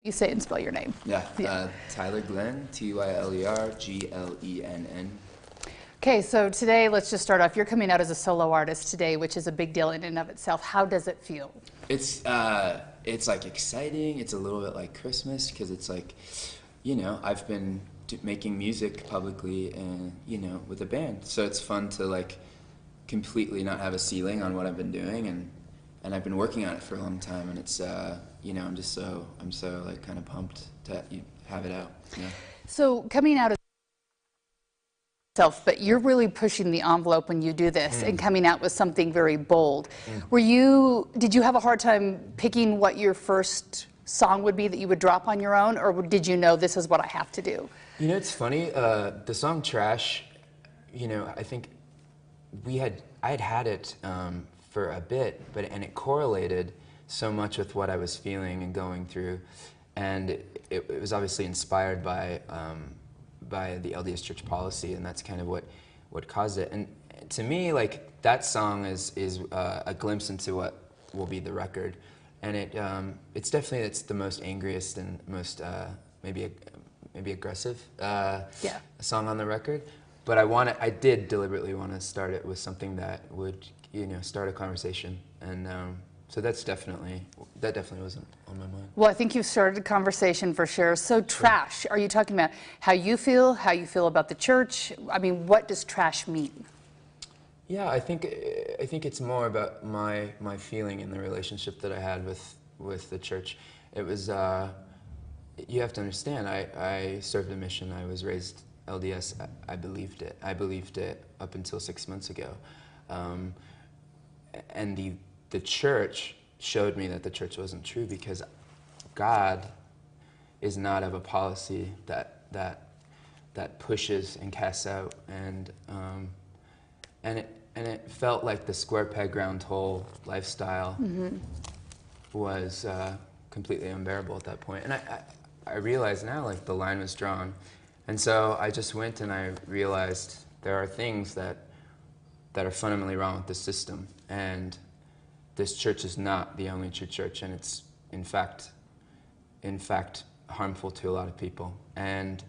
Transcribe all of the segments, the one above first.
You say and spell your name. Yeah, Tyler Glenn, Tyler Glenn. Okay, so today let's just start off. You're coming out as a solo artist today, which is a big deal in and of itself. How does it feel? It's like exciting. It's a little bit like Christmas because it's like, I've been making music publicly and with a band, so it's fun to like completely not have a ceiling on what I've been doing, and I've been working on it for a long time, and it's I'm so like kind of pumped to have it out. So coming out as self, but you're really pushing the envelope when you do this and coming out with something very bold. Did you have a hard time picking what your first song would be that you would drop on your own, or did you know this is what I have to do? It's funny, the song Trash, I think I had it for a bit, and it correlated so much with what I was feeling and going through, and it was obviously inspired by the LDS Church policy, and that's kind of what caused it. And to me, like, that song is a glimpse into what will be the record, and it's the most angriest and most maybe aggressive song on the record. But I did deliberately want to start it with something that would start a conversation, and so that definitely wasn't on my mind. Well, I think you've started a conversation for sure. So trash, are you talking about how you feel about the church? I mean, what does trash mean? Yeah, I think it's more about my feeling in the relationship that I had with the church. It was, you have to understand, I served a mission. I was raised LDS. I believed it. I believed it up until 6 months ago. And the church showed me that the church wasn't true, because God is not of a policy that pushes and casts out, and it felt like the square peg round hole lifestyle was completely unbearable at that point. And I realize now, like, the line was drawn, and so I just went and I realized there are things that are fundamentally wrong with the system, and this church is not the only true church, and it's in fact harmful to a lot of people, and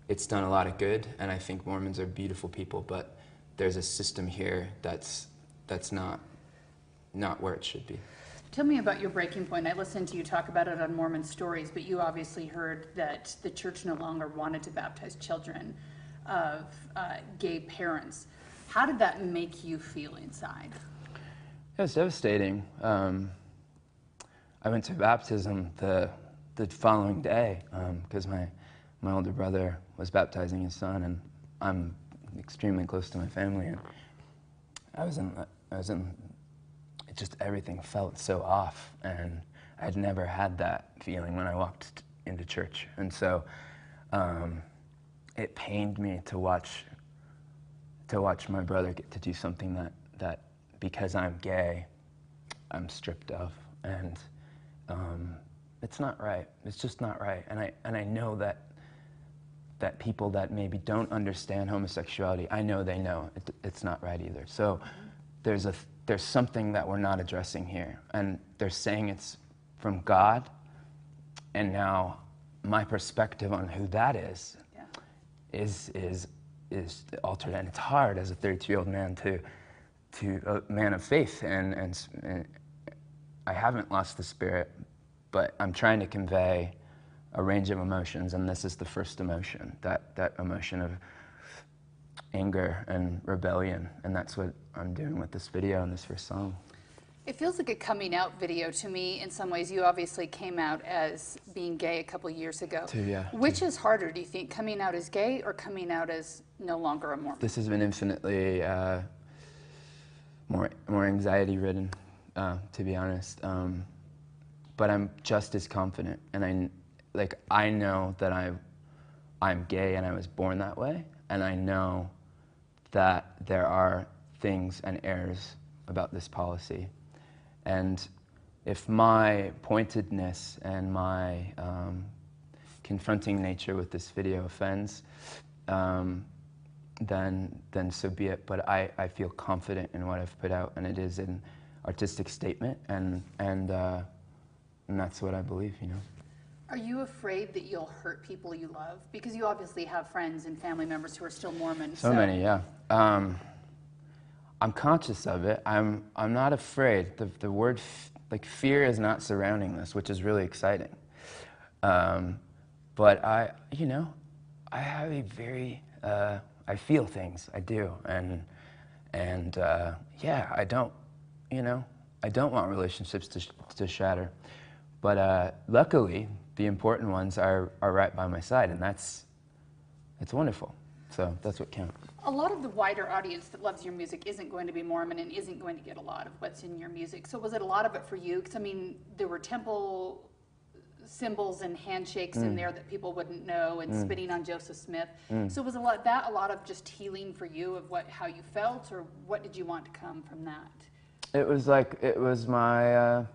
it's done a lot of good, and I think Mormons are beautiful people, but there's a system here that's not where it should be. Tell me about your breaking point. I listened to you talk about it on Mormon Stories, but you obviously heard that the church no longer wanted to baptize children of gay parents. How did that make you feel inside? It was devastating. I went to baptism the following day because my older brother was baptizing his son, and I'm extremely close to my family, and I was in it just, everything felt so off, and I'd never had that feeling when I walked into church, and so it pained me to watch my brother get to do something that because I'm gay, I'm stripped of, and it's not right. It's just not right, and I know that people that maybe don't understand homosexuality, I know they know it's not right either. So there's something that we're not addressing here, and they're saying it's from God, and now my perspective on who that is altered, and it's hard as a 32-year-old man to a man of faith, and I haven't lost the spirit, but I'm trying to convey a range of emotions, and this is the first emotion, that emotion of anger and rebellion, and that's what I'm doing with this video and this first song. It feels like a coming out video to me in some ways. You obviously came out as being gay a couple years ago. Which is harder, do you think, coming out as gay or coming out as no longer a Mormon? This has been infinitely more anxiety-ridden, to be honest. But I'm just as confident, and I know that I'm gay and I was born that way, and I know that there are things and errors about this policy. And if my pointedness and my confronting nature with this video offends, then so be it. But I feel confident in what I've put out, and it is an artistic statement, and that's what I believe, Are you afraid that you'll hurt people you love? Because you obviously have friends and family members who are still Mormon. So many, yeah. I'm conscious of it. I'm not afraid. The word like fear is not surrounding this, which is really exciting. But I have a very I feel things. I do, and yeah, I don't want relationships to shatter. But luckily, the important ones are right by my side, and it's wonderful. So that's what counts. A lot of the wider audience that loves your music isn't going to be Mormon and isn't going to get a lot of what's in your music. So was it a lot of it for you? Because I mean, there were temple symbols and handshakes in there that people wouldn't know, and spitting on Joseph Smith. So was a lot of just healing for you of how you felt, or what did you want to come from that? It was my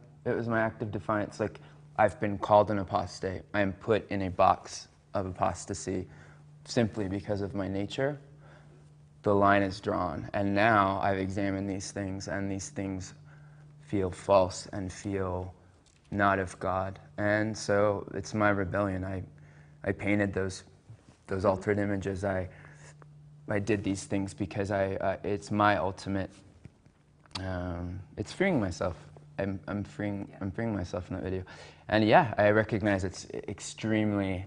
act of defiance. Like, I've been called an apostate. I am put in a box of apostasy simply because of my nature. The line is drawn, and now I've examined these things, and these things feel false and feel not of God. And so it's my rebellion. I painted those altered images. I did these things because it's my ultimate. It's freeing myself. I'm freeing myself in that video, and yeah, I recognize it's extremely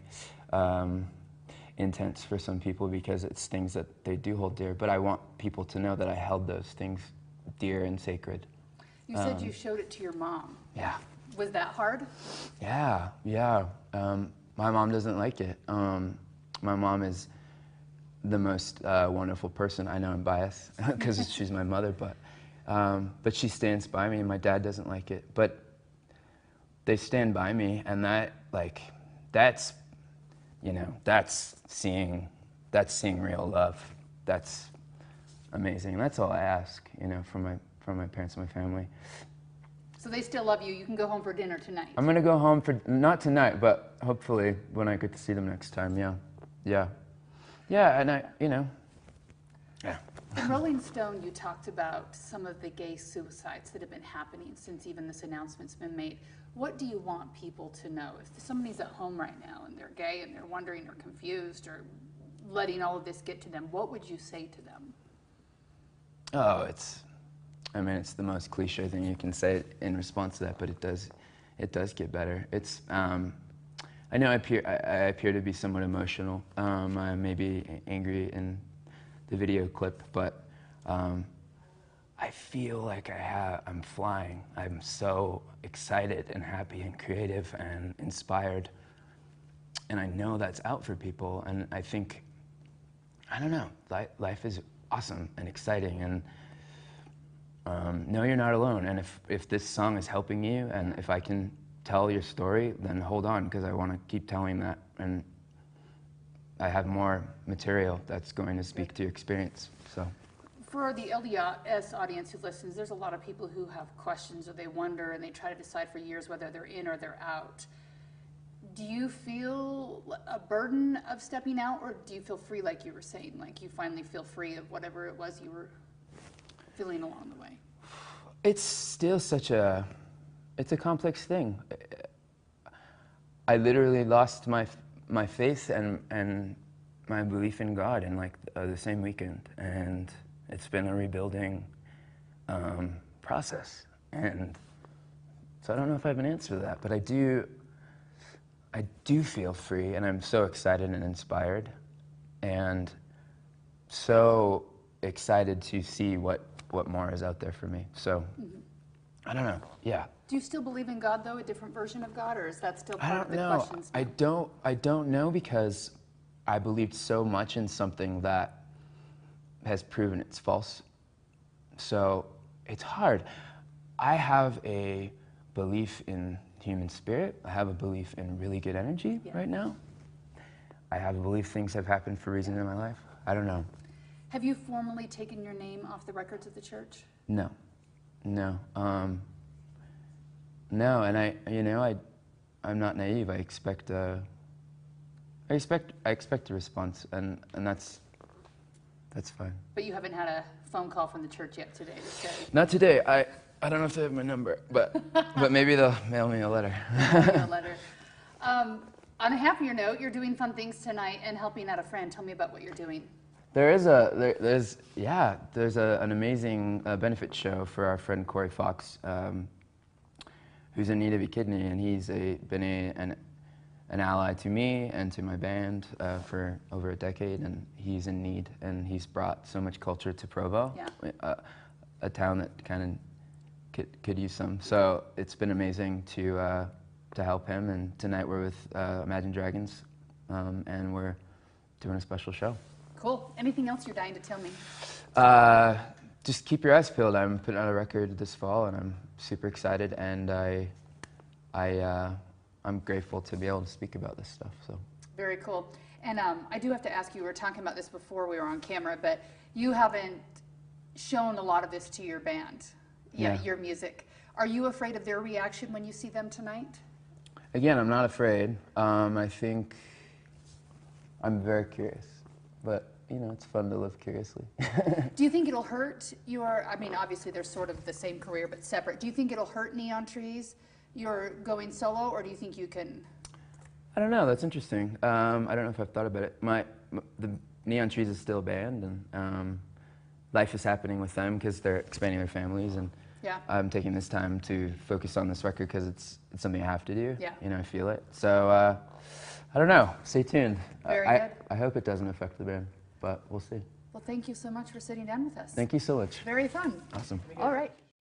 intense for some people because it's things that they do hold dear. But I want people to know that I held those things dear and sacred. You said you showed it to your mom. Yeah. Was that hard? Yeah. My mom doesn't like it. My mom is the most wonderful person. I know I'm biased because she's my mother, but she stands by me, and my dad doesn't like it. But they stand by me, and that's seeing real love. That's amazing. And that's all I ask, from my parents and my family. So they still love you. You can go home for dinner tonight. I'm gonna go home not tonight, but hopefully when I get to see them next time. Yeah, and yeah. In Rolling Stone, you talked about some of the gay suicides that have been happening since even this announcement's been made. What do you want people to know? If somebody's at home right now and they're gay and they're wondering or confused or letting all of this get to them, what would you say to them? Oh, it's the most cliche thing you can say in response to that, but it does get better. It's, I know I appear to be somewhat emotional. I may be angry in the video clip, but I feel like I'm flying. I'm so excited and happy and creative and inspired, and I know that's out for people. And I think, I don't know, life is awesome and exciting, and no, you're not alone. And if this song is helping you, and if I can tell your story, then hold on, because I want to keep telling that. And I have more material that's going to speak to your experience. So, for the LDS audience who listens, there's a lot of people who have questions, or they wonder, and they try to decide for years whether they're in or they're out. Do you feel a burden of stepping out, or do you feel free, like you were saying, like you finally feel free of whatever it was you were feeling along the way? It's still it's a complex thing. I literally lost my faith and my belief in God in the same weekend, and it's been a rebuilding process. And so I don't know if I have an answer to that, but I do feel free, and I'm so excited and inspired, and so excited to see what more is out there for me. So, I don't know. Yeah. Do you still believe in God, though, a different version of God, or is that still I part of don't the know. questions? I don't know, because I believed so much in something that has proven it's false. So it's hard. I have a belief in human spirit. I have a belief in really good energy right now. I have a belief things have happened for a reason in my life. I don't know. Have you formally taken your name off the records of the church? No. No, and I'm not naive. I expect a response, and that's fine. But you haven't had a phone call from the church yet today to say? Not today. I don't know if they have my number, but maybe they'll mail me a letter. A letter. On a happier note, you're doing fun things tonight and helping out a friend. Tell me about what you're doing. There's an amazing benefit show for our friend Corey Fox, who's in need of a kidney, and he's been an ally to me and to my band for over a decade, and he's in need, and he's brought so much culture to Provo, a town that kind of could use some. So it's been amazing to help him, and tonight we're with Imagine Dragons, and we're doing a special show. Cool. Anything else you're dying to tell me? Just keep your eyes peeled. I'm putting out a record this fall, and I'm super excited, and I'm grateful to be able to speak about this stuff. So very cool. And I do have to ask you, we were talking about this before we were on camera, but you haven't shown a lot of this to your band, your music. Are you afraid of their reaction when you see them tonight? Again, I'm not afraid. I think I'm very curious, but you know, it's fun to live curiously. Do you think it'll hurt I mean, obviously they're sort of the same career but separate. Do you think it'll hurt Neon Trees, you're going solo, or do you think you can? I don't know, that's interesting. I don't know if I've thought about it. The Neon Trees is still a band, and life is happening with them because they're expanding their families, and I'm taking this time to focus on this record because it's something I have to do. Yeah. You know, I feel it. So, I don't know, stay tuned. Very good. I hope it doesn't affect the band, but we'll see. Well, thank you so much for sitting down with us. Thank you so much. Very fun. Awesome. All right.